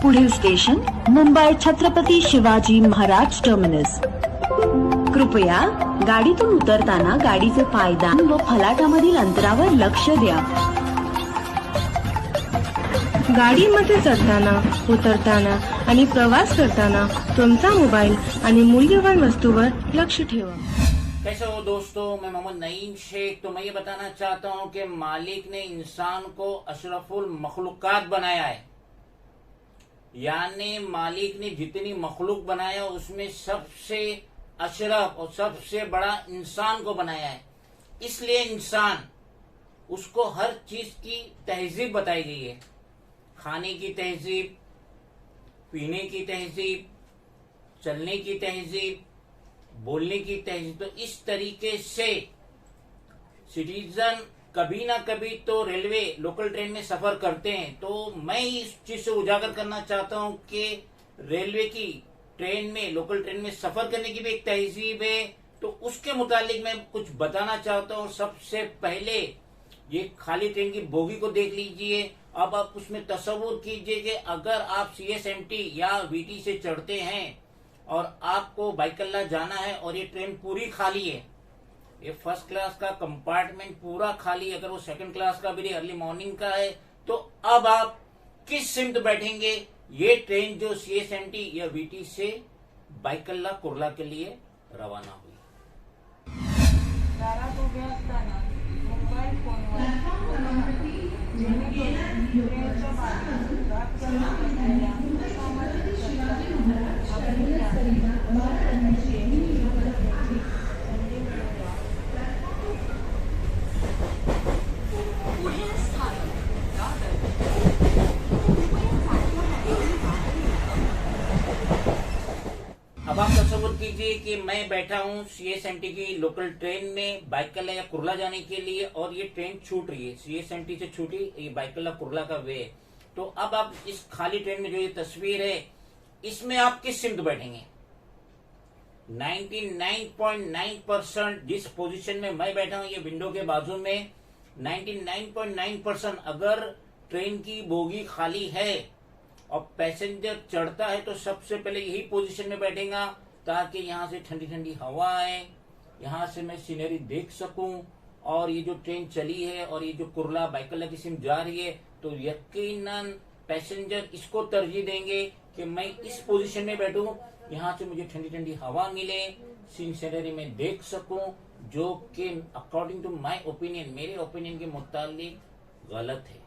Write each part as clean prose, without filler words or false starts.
पुढील station Mumbai Chhatrapati Shivaji Maharaj terminus. कृपया गाडीतून उतरताना गाडीचे पायदान व फलाटामधील अंतरावर लक्ष द्या। गाडीमध्ये चढताना, उतरताना आणि प्रवास करताना तुमचा मोबाईल आणि मूल्यवान वस्तूवर लक्ष ठेवा। कैसे हो दोस्तों, मैं मोहम्मद नईम शेख। तो मैं ये बताना चाहता हूँ कि मालिक ने इंसान को अशरफुल मखलूकात बनाया है, यानी मालिक ने जितनी मखलूक बनाया उसमें सबसे अशरफ और सबसे बड़ा इंसान को बनाया है। इसलिए इंसान, उसको हर चीज की तहजीब बताई गई है, खाने की तहजीब, पीने की तहजीब, चलने की तहजीब, बोलने की तहजीब। तो इस तरीके से सिटीजन कभी ना कभी तो रेलवे लोकल ट्रेन में सफर करते हैं। तो मैं इस चीज से उजागर करना चाहता हूं कि रेलवे की ट्रेन में, लोकल ट्रेन में सफर करने की भी एक तहजीब है। तो उसके मुतालिक मैं कुछ बताना चाहता हूं। सबसे पहले ये खाली ट्रेन की बोगी को देख लीजिए। अब आप उसमें तस्वुर कीजिए कि अगर आप CSMT या VT से चढ़ते हैं और आपको बाइकल्ला जाना है और ये ट्रेन पूरी खाली है, ये फर्स्ट क्लास का कंपार्टमेंट पूरा खाली, अगर वो सेकंड क्लास का भी अर्ली मॉर्निंग का है, तो अब आप किस सिमत बैठेंगे? ये ट्रेन जो CSMT या VT से बाइकल्ला कुर्ला के लिए रवाना हुई। अब आप तस्वुर कीजिए कि मैं बैठा हूँ CSMT की लोकल ट्रेन में बाइकल्ला या कुर्ला जाने के लिए, और ये ट्रेन छूट रही है, CSMT से छूटी, ये बाइकल्ला कुर्ला का वे है। तो अब आप इस खाली ट्रेन में जो ये तस्वीर है, इसमें आप किस सिमत बैठेंगे? 99.9% जिस पोजीशन में मैं बैठा हूँ, ये विंडो के बाजू में, 99.9% अगर ट्रेन की बोगी खाली है और पैसेंजर चढ़ता है तो सबसे पहले यही पोजीशन में बैठेगा, ताकि यहाँ से ठंडी ठंडी हवा आए, यहाँ से मैं सीनरी देख सकूं। और ये जो ट्रेन चली है और ये जो कुर्ला बाइकल्ला की सिम जा रही है, तो यकीनन पैसेंजर इसको तरजीह देंगे कि मैं इस पोजीशन में बैठूं, यहाँ से मुझे ठंडी ठंडी हवा मिले, सीनरी में देख सकूं, जो कि अकॉर्डिंग टू माई ओपिनियन, मेरे ओपिनियन के मुताबिक गलत है।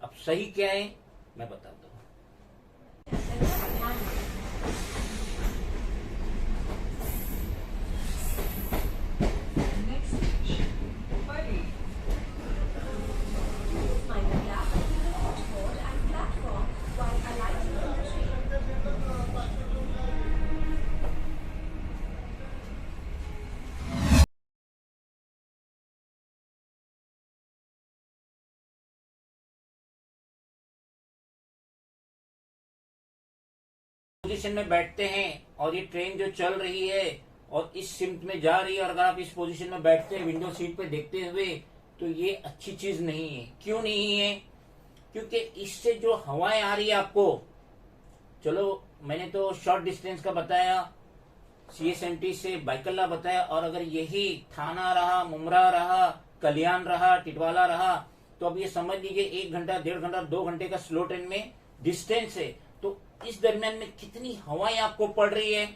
अब सही क्या है मैं बताता हूँ। पोजीशन में बैठते हैं और ये ट्रेन जो चल रही है और इस सिमत में जा रही है, और अगर आप इस पोजीशन में बैठते हैं विंडो सीट पे देखते हुए, तो ये अच्छी चीज नहीं है। क्यों नहीं है? क्योंकि इससे जो हवाएं आ रही है आपको, चलो मैंने तो शॉर्ट डिस्टेंस का बताया, CSMT से बाइकल्ला बताया, और अगर यही थाना रहा, मुमरा रहा, कल्याण रहा, टिटवाला रहा, तो अब ये समझ लीजिए 1 घंटा, 1.5 घंटा, 2 घंटे का स्लो ट्रेन में डिस्टेंस है। तो इस दरमियान में कितनी हवाएं आपको पड़ रही है?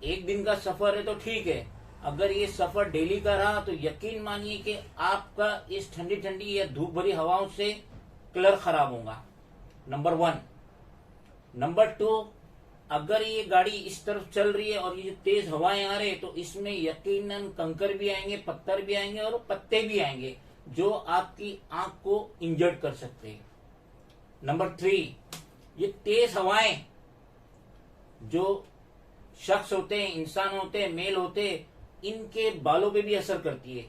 एक दिन का सफर है तो ठीक है, अगर ये सफर डेली का रहा तो यकीन मानिए कि आपका इस ठंडी ठंडी या धूप भरी हवाओं से कलर खराब होगा, नंबर 1। नंबर 2, अगर ये गाड़ी इस तरफ चल रही है और ये जो तेज हवाएं आ रही है, तो इसमें यकीनन कंकर भी आएंगे, पत्थर भी आएंगे और पत्ते भी आएंगे, जो आपकी आंख को इंजर्ड कर सकते हैं। नंबर 3, ये तेज हवाएं जो शख्स होते हैं, इंसान होते हैं, मेल होते हैं, इनके बालों पे भी असर करती है,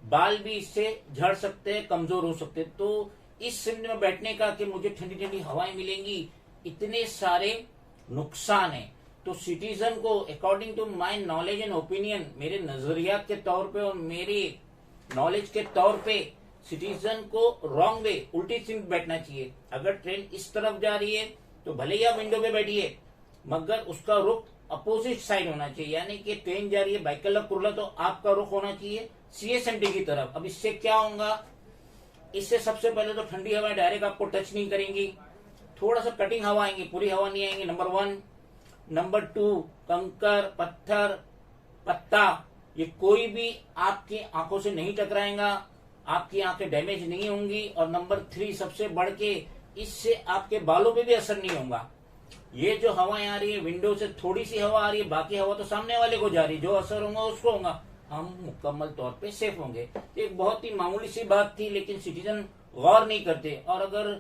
बाल भी इससे झड़ सकते हैं, कमजोर हो सकते हैं। तो इस सिमत में बैठने का कि मुझे ठंडी ठंडी हवाएं मिलेंगी, इतने सारे नुकसान है। तो सिटीजन को according to my knowledge and opinion, मेरे नजरियात के तौर पे और मेरी नॉलेज के तौर पे, सिटीजन को रॉन्ग वे, उल्टी सिमत बैठना चाहिए। अगर ट्रेन इस तरफ जा रही है तो भले ही आप विंडो पे बैठिए, मगर उसका रुख अपोजिट साइड होना चाहिए, यानी कि ट्रेन जा रही है बाइकल कुर्ला, तो आपका रुख होना चाहिए CSMT की तरफ। अब इससे क्या होगा, इससे सबसे पहले तो ठंडी हवा डायरेक्ट आपको टच नहीं करेंगी, थोड़ा सा कटिंग हवा आएंगी, पूरी हवा नहीं आएंगी, नंबर 1। नंबर 2, कंकर, पत्थर, पत्ता, ये कोई भी आपकी आंखों से नहीं टकराएगा, आपकी आंखें डैमेज नहीं होंगी। और नंबर 3 सबसे बढ़ के, इससे आपके बालों पे भी असर नहीं होगा। ये जो हवाएं आ रही है विंडो से, थोड़ी सी हवा आ रही है, बाकी हवा तो सामने वाले को जा रही है, जो असर होगा उसको होगा, हम मुकम्मल तौर पे सेफ होंगे। एक बहुत ही मामूली सी बात थी, लेकिन सिटीजन गौर नहीं करते। और अगर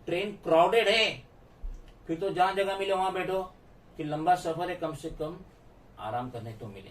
ट्रेन क्राउडेड है फिर तो जहां जगह मिले वहां बैठो, कि लंबा सफर है, कम से कम आराम करने तो मिले।